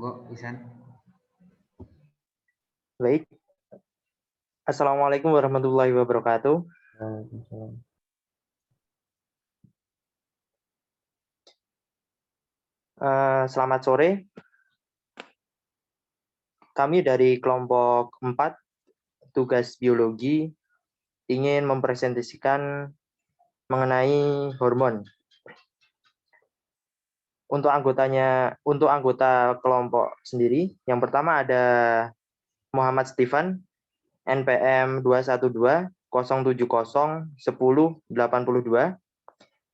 Monggo, Isan. Baik. Assalamualaikum warahmatullahi wabarakatuh. Waalaikumsalam. Selamat sore. Kami dari kelompok 4 tugas biologi ingin mempresentasikan mengenai hormon. Untuk anggota kelompok sendiri, yang pertama ada Muhammad Stefan, NPM 212-070-1082.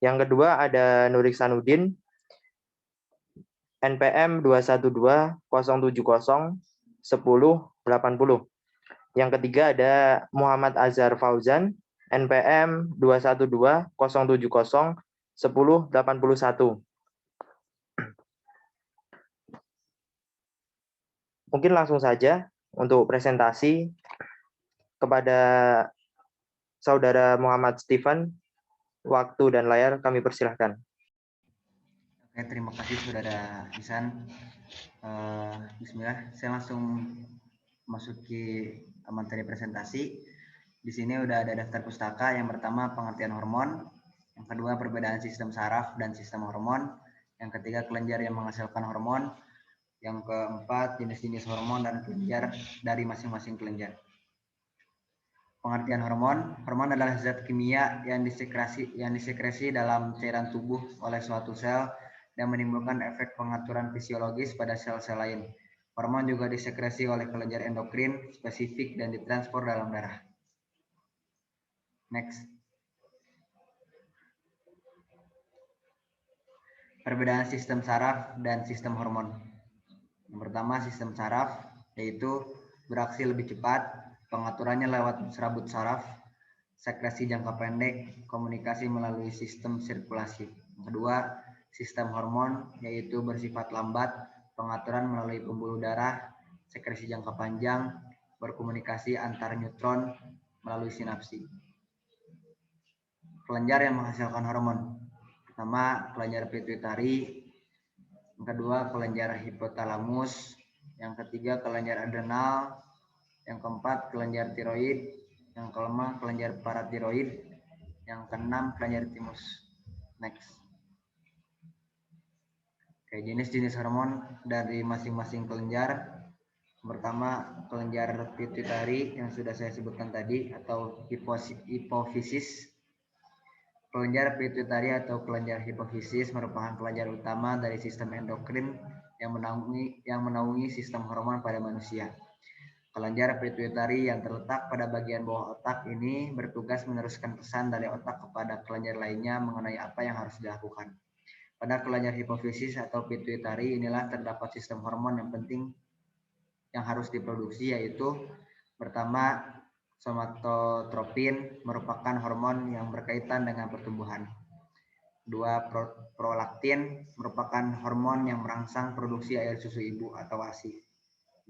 Yang kedua ada Nur Ihsanuddin, NPM 212-070-1080. Yang ketiga ada Muhammad Azhar Fauzan, NPM 212-070-1081. Mungkin langsung saja untuk presentasi kepada Saudara Muhammad Stefan. Waktu dan layar kami persilahkan. Oke, terima kasih Saudara Isan. Bismillah, saya langsung masuki materi presentasi. Di sini udah ada daftar pustaka. Yang pertama pengertian hormon, yang kedua perbedaan sistem saraf dan sistem hormon, yang ketiga kelenjar yang menghasilkan hormon, yang keempat jenis-jenis hormon dan kelenjar dari masing-masing kelenjar. Pengertian hormon. Hormon adalah zat kimia yang disekresi dalam cairan tubuh oleh suatu sel dan menimbulkan efek pengaturan fisiologis pada sel-sel lain. Hormon juga disekresi oleh kelenjar endokrin spesifik dan ditransport dalam darah. Next. Perbedaan sistem saraf dan sistem hormon. Yang pertama sistem saraf, yaitu beraksi lebih cepat, pengaturannya lewat serabut saraf, sekresi jangka pendek, komunikasi melalui sistem sirkulasi. Yang kedua, sistem hormon, yaitu bersifat lambat, pengaturan melalui pembuluh darah, sekresi jangka panjang, berkomunikasi antar neutron melalui sinapsi. Kelenjar yang menghasilkan hormon. Pertama, kelenjar pituitari. Yang kedua, kelenjar hipotalamus. Yang ketiga, kelenjar adrenal. Yang keempat, kelenjar tiroid. Yang kelima, kelenjar paratiroid. Yang keenam, kelenjar timus. Next. Oke, jenis-jenis hormon dari masing-masing kelenjar. Pertama, kelenjar pituitari yang sudah saya sebutkan tadi atau hipofisis. Kelenjar pituitari atau kelenjar hipofisis merupakan kelenjar utama dari sistem endokrin yang menaungi sistem hormon pada manusia. Kelenjar pituitari yang terletak pada bagian bawah otak ini bertugas meneruskan pesan dari otak kepada kelenjar lainnya mengenai apa yang harus dilakukan. Pada kelenjar hipofisis atau pituitari inilah terdapat sistem hormon yang penting yang harus diproduksi, yaitu pertama, somatotropin merupakan hormon yang berkaitan dengan pertumbuhan. Dua, prolaktin merupakan hormon yang merangsang produksi air susu ibu atau ASI.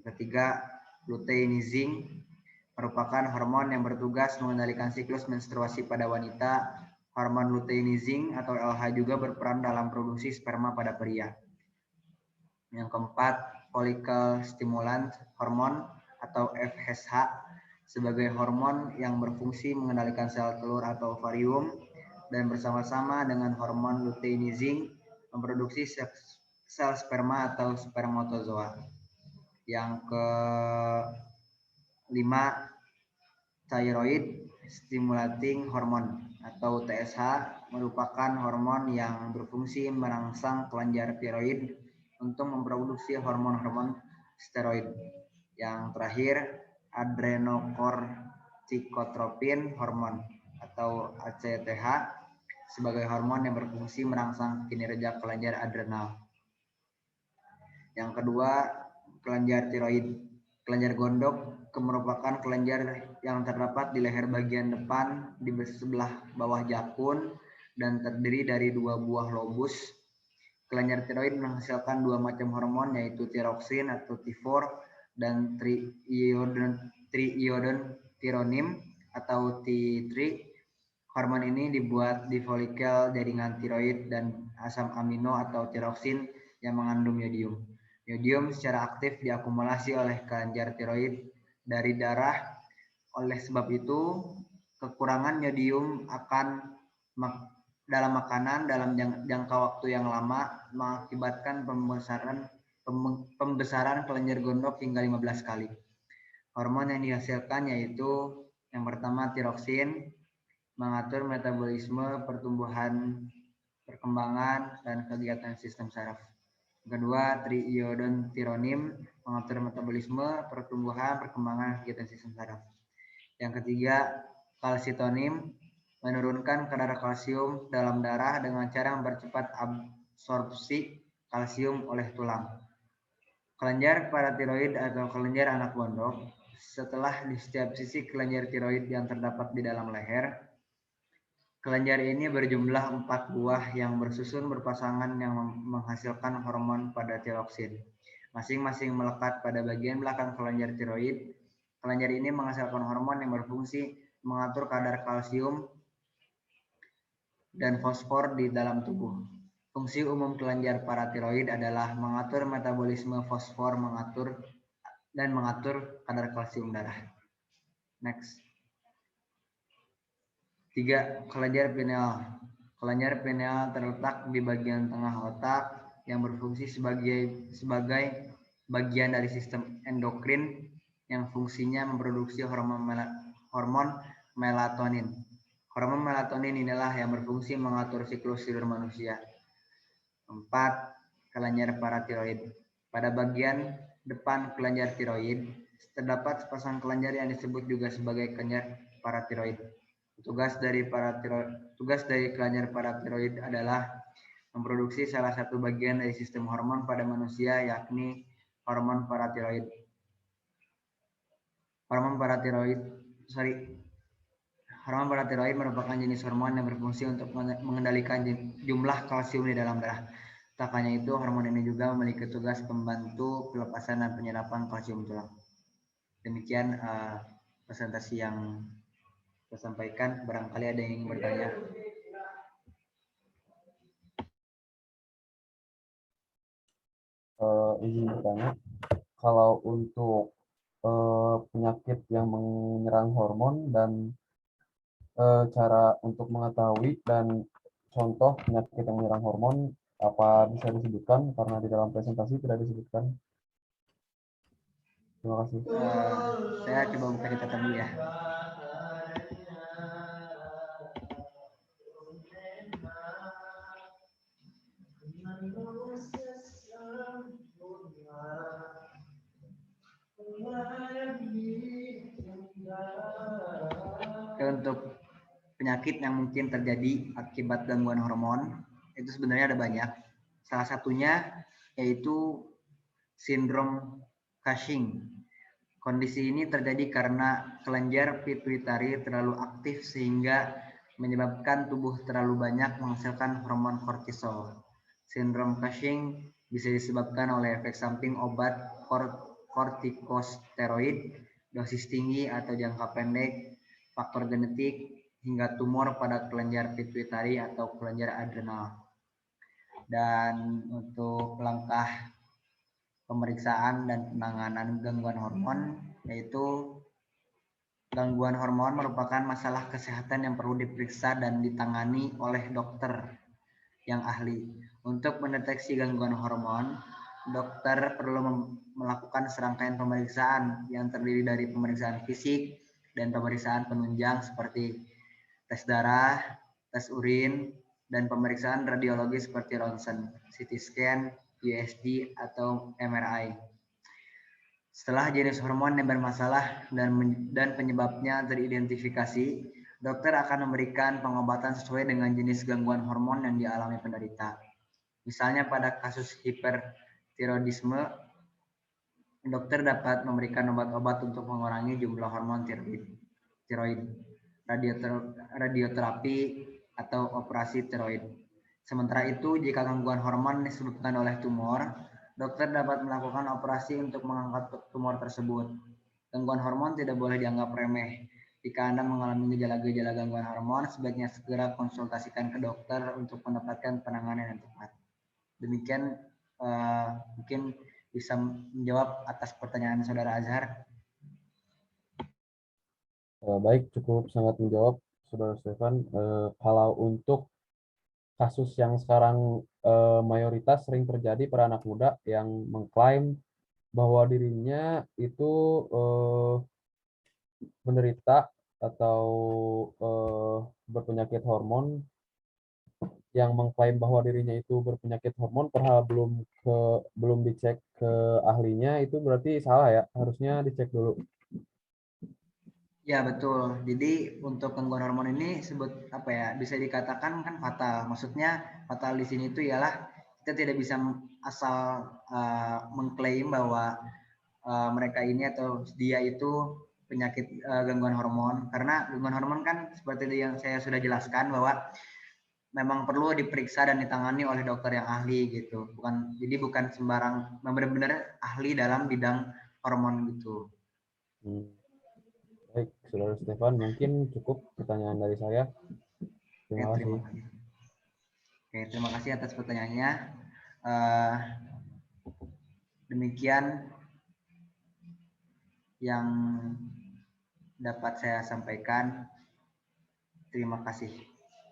Ketiga, luteinizing merupakan hormon yang bertugas mengendalikan siklus menstruasi pada wanita. Hormon luteinizing atau LH juga berperan dalam produksi sperma pada pria. Yang keempat, follicle stimulant hormon atau FSH sebagai hormon yang berfungsi mengendalikan sel telur atau ovarium dan bersama-sama dengan hormon luteinizing memproduksi sel sperma atau spermatozoa. Yang kelima, thyroid stimulating hormone atau TSH merupakan hormon yang berfungsi merangsang kelenjar tiroid untuk memproduksi hormon-hormon steroid. Yang terakhir, adrenocorticotropin hormon atau ACTH sebagai hormon yang berfungsi merangsang kinerja kelenjar adrenal. Yang kedua, kelenjar tiroid. Kelenjar gondok merupakan kelenjar yang terdapat di leher bagian depan di sebelah bawah jakun dan terdiri dari dua buah lobus. Kelenjar tiroid menghasilkan dua macam hormon, yaitu tiroksin atau T4 dan triiodon-tironim atau T3. Hormon ini dibuat di folikel jaringan tiroid dan asam amino atau tiroksin yang mengandung yodium. Yodium secara aktif diakumulasi oleh kelenjar tiroid dari darah. Oleh sebab itu, kekurangan yodium akan dalam makanan dalam jangka waktu yang lama mengakibatkan pembesaran kelenjar gondok hingga 15 kali. Hormon yang dihasilkan yaitu yang pertama tiroksin, mengatur metabolisme, pertumbuhan, perkembangan, dan kegiatan sistem saraf. Kedua, triiodontironim, mengatur metabolisme, pertumbuhan, perkembangan, kegiatan sistem saraf. Yang ketiga, kalsitonim, menurunkan kadar kalsium dalam darah dengan cara mempercepat absorpsi kalsium oleh tulang. Kelenjar paratiroid atau kelenjar anak gondok, setelah di setiap sisi kelenjar tiroid yang terdapat di dalam leher, kelenjar ini berjumlah 4 buah yang bersusun berpasangan yang menghasilkan hormon pada tiroksin. Masing-masing melekat pada bagian belakang kelenjar tiroid. Kelenjar ini menghasilkan hormon yang berfungsi mengatur kadar kalsium dan fosfor di dalam tubuh. Fungsi umum kelenjar paratiroid adalah mengatur metabolisme fosfor, mengatur kadar kalsium darah. Next. 3. Kelenjar pineal. Kelenjar pineal terletak di bagian tengah otak yang berfungsi sebagai bagian dari sistem endokrin yang fungsinya memproduksi hormon melatonin. Hormon melatonin inilah yang berfungsi mengatur siklus tidur manusia. 4. Kelenjar paratiroid. Pada bagian depan kelenjar tiroid terdapat sepasang kelenjar yang disebut juga sebagai kelenjar paratiroid. Tugas dari kelenjar paratiroid adalah memproduksi salah satu bagian dari sistem hormon pada manusia, yakni hormon paratiroid. Hormon paratiroid merupakan jenis hormon yang berfungsi untuk mengendalikan jumlah kalsium di dalam darah. Tak hanya itu, hormon ini juga memiliki tugas pembantu pelepasan dan penyerapan kalsium tulang. Demikian presentasi yang saya sampaikan, barangkali ada yang ingin bertanya. Izin bertanya, kalau untuk penyakit yang menyerang hormon dan cara untuk mengetahui dan contoh penyakit yang menyerang hormon, apa bisa disebutkan? Karena di dalam presentasi tidak disebutkan. Terima kasih. Saya coba buka catatan dulu ya. Untuk penyakit yang mungkin terjadi akibat gangguan hormon, itu sebenarnya ada banyak. Salah satunya yaitu sindrom Cushing. Kondisi ini terjadi karena kelenjar pituitari terlalu aktif sehingga menyebabkan tubuh terlalu banyak menghasilkan hormon kortisol. Sindrom Cushing bisa disebabkan oleh efek samping obat kortikosteroid, dosis tinggi atau jangka pendek, faktor genetik, hingga tumor pada kelenjar pituitari atau kelenjar adrenal. Dan untuk langkah pemeriksaan dan penanganan gangguan hormon, yaitu gangguan hormon merupakan masalah kesehatan yang perlu diperiksa dan ditangani oleh dokter yang ahli. Untuk mendeteksi gangguan hormon, dokter perlu melakukan serangkaian pemeriksaan yang terdiri dari pemeriksaan fisik dan pemeriksaan penunjang seperti tes darah, tes urin, dan pemeriksaan radiologi seperti ronsen, CT scan, USG, atau MRI. Setelah jenis hormon yang bermasalah dan penyebabnya teridentifikasi, dokter akan memberikan pengobatan sesuai dengan jenis gangguan hormon yang dialami penderita. Misalnya pada kasus hipertiroidisme, dokter dapat memberikan obat-obat untuk mengurangi jumlah hormon tiroid, radioterapi, atau operasi tiroid. Sementara itu, jika gangguan hormon disebabkan oleh tumor, dokter dapat melakukan operasi untuk mengangkat tumor tersebut. Gangguan hormon tidak boleh dianggap remeh. Jika Anda mengalami gejala-gejala gangguan hormon, sebaiknya segera konsultasikan ke dokter untuk mendapatkan penanganan yang tepat. Demikian mungkin bisa menjawab atas pertanyaan Saudara Azhar. Baik, cukup sangat menjawab, Saudara Stefan. Kalau untuk kasus yang sekarang mayoritas sering terjadi pada anak muda yang mengklaim bahwa dirinya itu menderita atau berpenyakit hormon, yang mengklaim bahwa dirinya itu berpenyakit hormon padahal belum dicek ke ahlinya, itu berarti salah ya, harusnya dicek dulu. Ya betul. Jadi untuk gangguan hormon ini bisa dikatakan kan fatal. Maksudnya fatal di sini itu ialah kita tidak bisa asal mengklaim bahwa mereka ini atau dia itu penyakit gangguan hormon, karena gangguan hormon kan seperti yang saya sudah jelaskan bahwa memang perlu diperiksa dan ditangani oleh dokter yang ahli gitu. Bukan sembarang, benar-benar ahli dalam bidang hormon gitu. Baik, Saudara Stefan, mungkin cukup pertanyaan dari saya. Terima kasih. Oke, terima kasih atas pertanyaannya. Demikian yang dapat saya sampaikan. Terima kasih.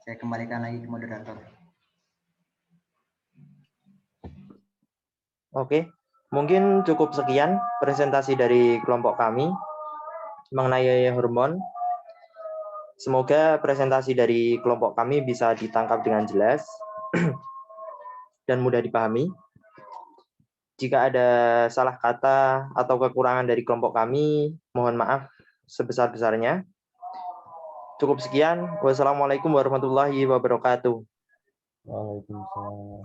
Saya kembalikan lagi ke moderator. Oke, mungkin cukup sekian presentasi dari kelompok kami mengenai hormon. Semoga presentasi dari kelompok kami bisa ditangkap dengan jelas dan mudah dipahami. Jika ada salah kata atau kekurangan dari kelompok kami, mohon maaf sebesar-besarnya. Cukup sekian. Wassalamualaikum warahmatullahi wabarakatuh. Waalaikumsalam.